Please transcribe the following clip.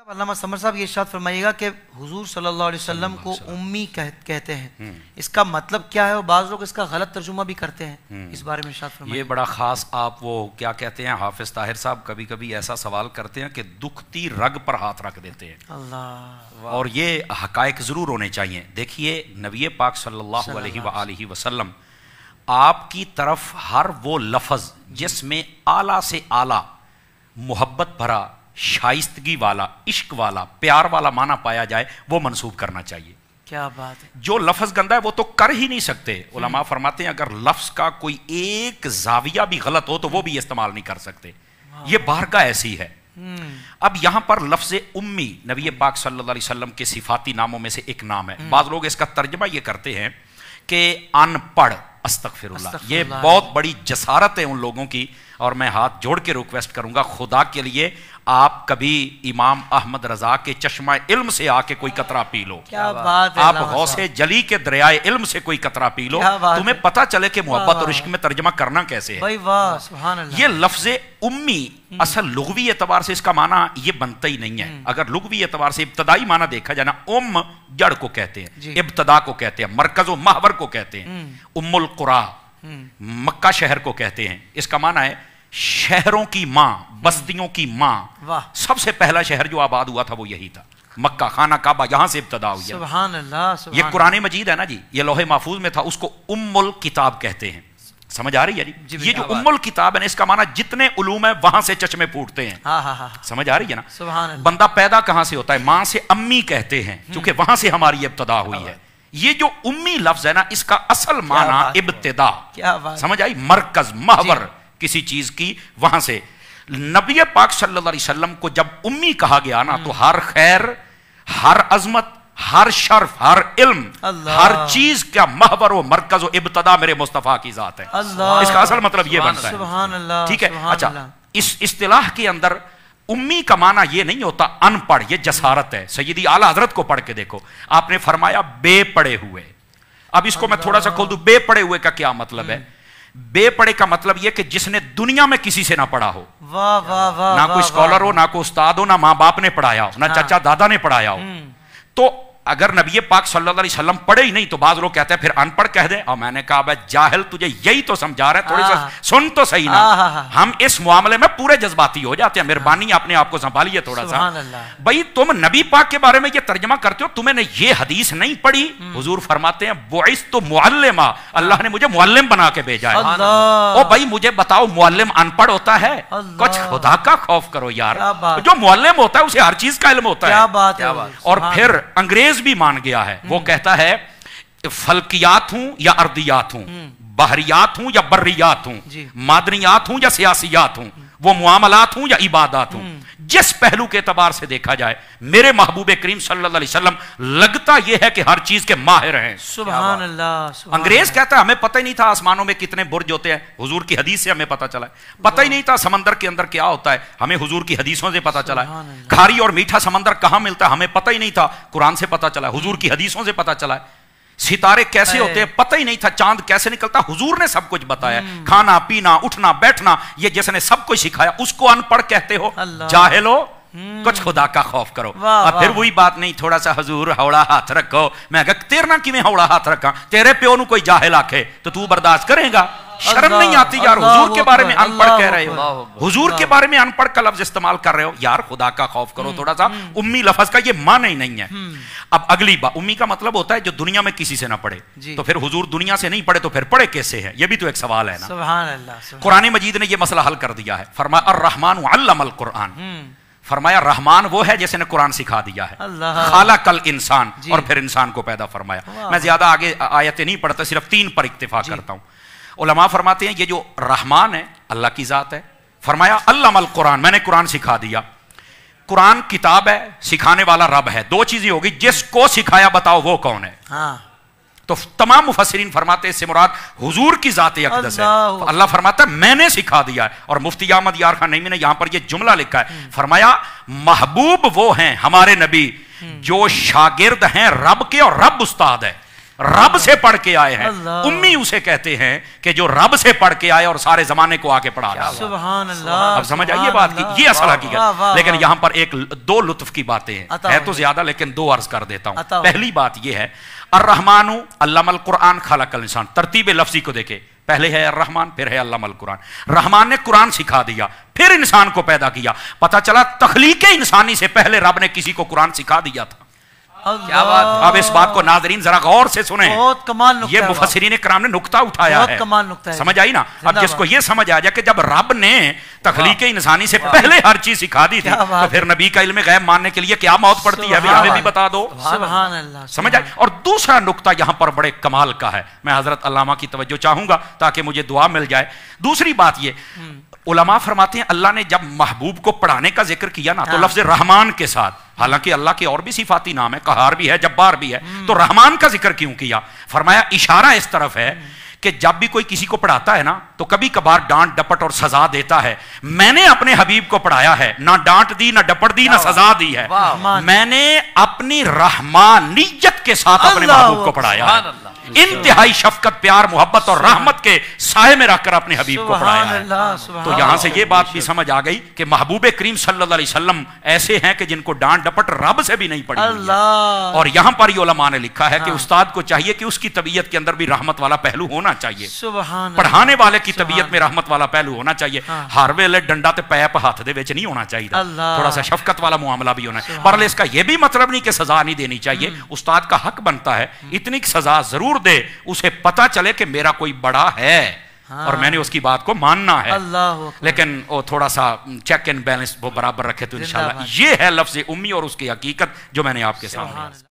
علامہ سمر صاحب یہ ارشاد فرمائیے گا کہ حضور صلی اللہ علیہ وسلم کو امی کہتے ہیں، اس کا مطلب کیا ہے؟ اور بعض لوگ اس کا غلط ترجمہ بھی کرتے ہیں، اس بارے میں ارشاد فرمائیے۔ یہ بڑا خاص آپ وہ کیا کہتے ہیں، حافظ طاہر صاحب کبھی کبھی ایسا سوال کرتے ہیں کہ دکھتی رگ پر ہاتھ رکھ دیتے ہیں، اللہ، اور یہ حقائق ضرور ہونے چاہیے۔ دیکھیے نبی پاک صلی اللہ علیہ وآلہ وسلم آپ کی طرف ہر وہ لفظ جس میں اعلیٰ سے اعلیٰ محبت بھرا، شائستگی والا، عشق والا، پیار والا معنی پایا جائے وہ منسوب کرنا چاہیے۔ کیا بات ہے! جو لفظ گندا ہے وہ تو کر ہی نہیں سکتے۔ علماء فرماتے ہیں اگر لفظ کا کوئی ایک زاویہ بھی غلط ہو تو وہ بھی استعمال نہیں کر سکتے، یہ بارگاہ ایسی ہے۔ اب یہاں پر لفظ امی نبی پاک صلی اللہ علیہ وسلم کے صفاتی ناموں میں سے ایک نام ہے۔ بعض لوگ اس کا ترجمہ یہ کرتے ہیں کہ ان پڑھ، استغفر اللہ۔ یہ بہت بڑی جسارت ہے ان لوگوں کی، اور میں ہاتھ جوڑ کے ریکویسٹ کروں گا خدا کے لیے آپ کبھی امام احمد رضا کے چشمہ علم سے آ کے کوئی قطرہ پی لو، کیا بات ہے! آپ غوث جلی کے دریائے علم سے کوئی قطرہ پی لو، تمہیں پتہ چلے کہ محبت اور عشق میں ترجمہ کرنا کیسے ہے۔ بھائی واہ، سبحان اللہ! یہ لفظ امی اصل لغوی اعتبار سے اس کا معنی یہ بنتا ہی نہیں ہے۔ اگر لغوی اعتبار سے ابتدائی معنی دیکھا جائے نا، جڑ کو کہتے ہیں، ابتدا کو کہتے ہیں، مرکز و محور کو کہتے ہیں، ام القرا مکہ شہر کو کہتے ہیں۔ اس کا معنی ہے شہروں کی ماں، بستیوں کی ماں۔ سب سے پہلا شہر جو آباد ہوا تھا وہ یہی تھا، مکہ، خانہ کعبہ، یہاں سے ابتدا ہوئی ہے۔ سبحان اللہ! یہ قرآن مجید ہے نا جی، یہ لوح محفوظ میں تھا، اس کو ام الکتاب کہتے ہیں۔ سمجھ آ رہی ہے جی؟ یہ جو ام الکتاب ہے نا، اس کا معنی جتنے علوم ہے وہاں سے چشمے پھوٹتے ہیں۔ سمجھ آ رہی ہے نا؟ سبحان اللہ! بندہ پیدا کہاں سے ہوتا ہے؟ ماں سے امی کہتے ہیں، کیونکہ وہاں سے ہماری ابتدا ہوئی ہے۔ یہ جو امی لفظ ہے نا، اس کا اصل معنی ابتدا، سمجھ آئی؟ مرکز، محور کسی چیز کی، وہاں سے۔ نبی پاک صلی اللہ علیہ وسلم کو جب امی کہا گیا نا، تو ہر خیر، ہر عظمت، ہر شرف، ہر علم، ہر چیز کا محور و مرکز و ابتدا میرے مصطفیٰ کی ذات ہے۔ اس کا اصل مطلب یہ بنتا ہے۔ سبحان اللہ! ٹھیک ہے؟ اچھا، اس اصطلاح کے اندر امی کا معنی یہ نہیں ہوتا ان پڑھ، یہ جسارت ہے۔ سیدی اعلیٰ حضرت کو پڑھ کے دیکھو، آپ نے فرمایا بے پڑھے ہوئے۔ اب اس کو میں تھوڑا سا کھول دوں، بے پڑھے ہوئے کا کیا مطلب ہے؟ بے پڑھے کا مطلب یہ کہ جس نے دنیا میں کسی سے نہ پڑھا ہو، نہ کوئی اسکالر ہو، نہ کوئی استاد ہو، نہ ماں باپ نے پڑھایا ہو، نہ چچا دادا نے پڑھایا ہو۔ تو اگر نبی پاک صلی اللہ علیہ وسلم پڑھے ہی نہیں تو بعض لوگ کہتے ہیں پھر ان پڑھ کہہ دیں، اور میں نے کہا بھائی جاہل تجھے یہی تو سمجھا رہے ہیں، تھوڑی سا سن تو صحیح نا۔ ہم اس معاملے میں پورے جذباتی ہو جاتے ہیں، مہربانی اپنے آپ کو سنبھالیے تھوڑا سا۔ بھائی تم نبی پاک کے بارے میں یہ ترجمہ کرتے ہو، تمہیں نے یہ حدیث نہیں پڑھی؟ حضور فرماتے ہیں بعثت معلما، اللہ نے مجھے معلم بنا کے بھیجا ہے۔ او بھائی مجھے بتاؤ معلم ان پڑھ ہوتا ہے؟ کچھ خدا کا خوف کرو یار، جو معلم ہوتا ہے اسے ہر چیز کا علم ہوتا ہے۔ اور پھر انگریز بھی مان گیا ہے، وہ کہتا ہے فلکیات ہوں یا ارضیات ہوں، بحریات ہوں یا بریات ہوں، معدنیات ہوں یا سیاسیات ہوں، وہ معاملات ہوں یا عبادات ہوں، جس پہلو کے اعتبار سے دیکھا جائے میرے محبوب کریم صلی اللہ علیہ وسلم لگتا یہ ہے کہ ہر چیز کے ماہر ہیں۔ سبحان اللہ! انگریز کہتا ہے ہمیں پتہ ہی نہیں تھا آسمانوں میں کتنے برج ہوتے ہیں، حضور کی حدیث سے ہمیں پتہ چلا ہے۔ پتہ ہی نہیں تھا سمندر کے اندر کیا ہوتا ہے، ہمیں حضور کی حدیثوں سے پتہ چلا ہے۔ کھاری اور میٹھا سمندر کہاں ملتا ہے، ہمیں پتہ ہی نہیں تھا، قرآن سے پتہ چلا ہے، حضور کی حدیثوں سے پتہ چلا ہے۔ ستارے کیسے ہوتے ہیں پتہ ہی نہیں تھا، چاند کیسے نکلتا، حضور نے سب کچھ بتایا۔ کھانا پینا اٹھنا بیٹھنا یہ جس نے سب کچھ سکھایا، اس کو ان پڑھ کہتے ہو؟ جاہل ہو، کچھ خدا کا خوف کرو۔ اور پھر وہی بات نہیں، تھوڑا سا حضور ہوڑا ہاتھ رکھو، میں کہا تیرے نہ کی میں ہوڑا ہاتھ رکھا، تیرے پیو نو کوئی جاہل آکھے تو تو برداشت کرے گا؟ شرم نہیں آتی یار، حضور کے بارے میں ان پڑھ کہہ رہے ہو، حضور کے بارے میں ان پڑھ کا لفظ استعمال کر رہے ہو، یار خدا کا خوف کرو تھوڑا سا۔ امی لفظ کا یہ معنی ہی نہیں ہے۔ اب اگلی بات، امی کا مطلب ہوتا ہے جو دنیا میں کسی سے نہ پڑھے، تو پھر حضور دنیا سے نہیں پڑھے تو پھر پڑھے کیسے ہے؟ یہ بھی تو ایک سوال ہے نا۔ سبحان اللہ! قرآن مجید نے یہ مسئلہ حل کر دیا ہے، فرمایا الرحمن علم القرآن، فرمایا رحمان وہ ہے جس نے قرآن سکھا دیا ہے، خالق الانسان، اور پھر انسان کو پیدا فرمایا۔ میں زیادہ آگے آیتیں نہیں پڑھتا، صرف 3 پر اکتفا کرتا ہوں۔ علماء فرماتے ہیں یہ جو رحمان ہے اللہ کی ذات ہے، فرمایا علم القرآن، میں نے قرآن سکھا دیا۔ قرآن کتاب ہے، سکھانے والا رب ہے، دو چیزیں ہوگی، جس کو سکھایا بتاؤ وہ کون ہے؟ تو تمام مفسرین فرماتے ہیں اس سے مراد حضور کی ذات اقدس ہے۔ اللہ فرماتا ہے میں نے سکھا دیا ہے، اور مفتی احمد یار خان نعیمی نے یہاں پر یہ جملہ لکھا ہے، فرمایا محبوب وہ ہیں ہمارے نبی جو شاگرد ہیں رب کے اور رب استاد ہے۔ رب سے پڑھ کے آئے ہیں، اللہ، امی اسے کہتے ہیں کہ جو رب سے پڑھ کے آئے اور سارے زمانے کو آگے پڑھا رہا ہے۔ سبحان اللہ، اب سمجھ آئیے بات کی، یہ اصل حقیقت۔ لیکن یہاں پر ایک دو لطف کی باتیں ہیں، ہے تو زیادہ لیکن دو عرض کر دیتا ہوں۔ پہلی بات یہ ہے الرحمن علم القرآن خلق الانسان، ترتیب لفظی کو دیکھیں، پہلے ہے الرحمن پھر ہے علم القرآن۔ رحمان نے قرآن سکھا دیا پھر انسان کو پیدا کیا، پتہ چلا تخلیق انسانی سے پہلے رب نے کسی کو قرآن سکھا دیا تھا۔ کیا بات! اب اس بات کو ناظرین ذرا غور سے سنیں، بہت کمال نکتہ یہ ہے، مفسرین کرام نے نکتہ اٹھایا بہت ہے، کمال نکتہ ہے، سمجھ آئی نا؟ اب جس کو یہ سمجھ آ جائے کہ جب رب نے تخلیق انسانی سے پہلے ہر چیز سکھا دی تھی تو پھر نبی کا علم غیب ماننے کے لیے کیا موت پڑتی ہے، ابھی ہمیں بھی بتا دو۔ سبحان اللہ، سمجھ آئی؟ اور دوسرا نکتہ یہاں پر بڑے کمال کا ہے، میں حضرت علامہ کی توجہ چاہوں گا تاکہ مجھے دعا مل جائے۔ دوسری بات یہ، علماء فرماتے ہیں اللہ نے جب محبوب کو پڑھانے کا ذکر کیا نا تو لفظ رحمان کے ساتھ، حالانکہ اللہ کے اور بھی صفاتی نام ہے، قہار بھی ہے، جبار بھی ہے، تو رحمان کا ذکر کیوں کیا؟ فرمایا اشارہ اس طرف ہے کہ جب بھی کوئی کسی کو پڑھاتا ہے نا تو کبھی کبھار ڈانٹ ڈپٹ اور سزا دیتا ہے، میں نے اپنے حبیب کو پڑھایا ہے، نہ ڈانٹ دی، نہ ڈپٹ دی، نہ سزا دی ہے، میں نے اپنی رحمانیت کے ساتھ اپنے محبوب کو پڑھایا ہے، انتہائی شفقت، پیار، محبت اور رحمت کے سائے میں رکھ کر اپنے حبیب کو پڑھایا ہے۔ تو یہاں سے یہ بات بھی سمجھ آ گئی کہ محبوب کریم صلی اللہ علیہ وسلم ایسے ہیں کہ جن کو ڈانٹ ڈپٹ رب سے بھی نہیں پڑی ہوئی ہے۔ اور یہاں پر یہ علماء نے لکھا ہے کہ استاد کو چاہیے کہ اس کی طبیعت کے اندر بھی رحمت والا پہلو ہونا چاہیے، پڑھانے والے کی طبیعت میں رحمت والا پہلو ہونا چاہیے، ہر ویلے ڈنڈا تے پیپ ہاتھ دے وچ نہیں ہونا چاہیے، تھوڑا سا شفقت والا معاملہ بھی ہونا ہے۔ پر اس کا یہ بھی مطلب نہیں کہ سزا نہیں دینی چاہیے، استاد کا حق بنتا ہے اتنی سزا ضرور دے، اسے پتا چلے کہ میرا کوئی بڑا ہے اور میں نے اس کی بات کو ماننا ہے، لیکن وہ تھوڑا سا چیک اینڈ بیلنس وہ برابر رکھے تو انشاءاللہ۔ یہ ہے لفظ امی اور اس کی حقیقت جو میں نے آپ کے سامنے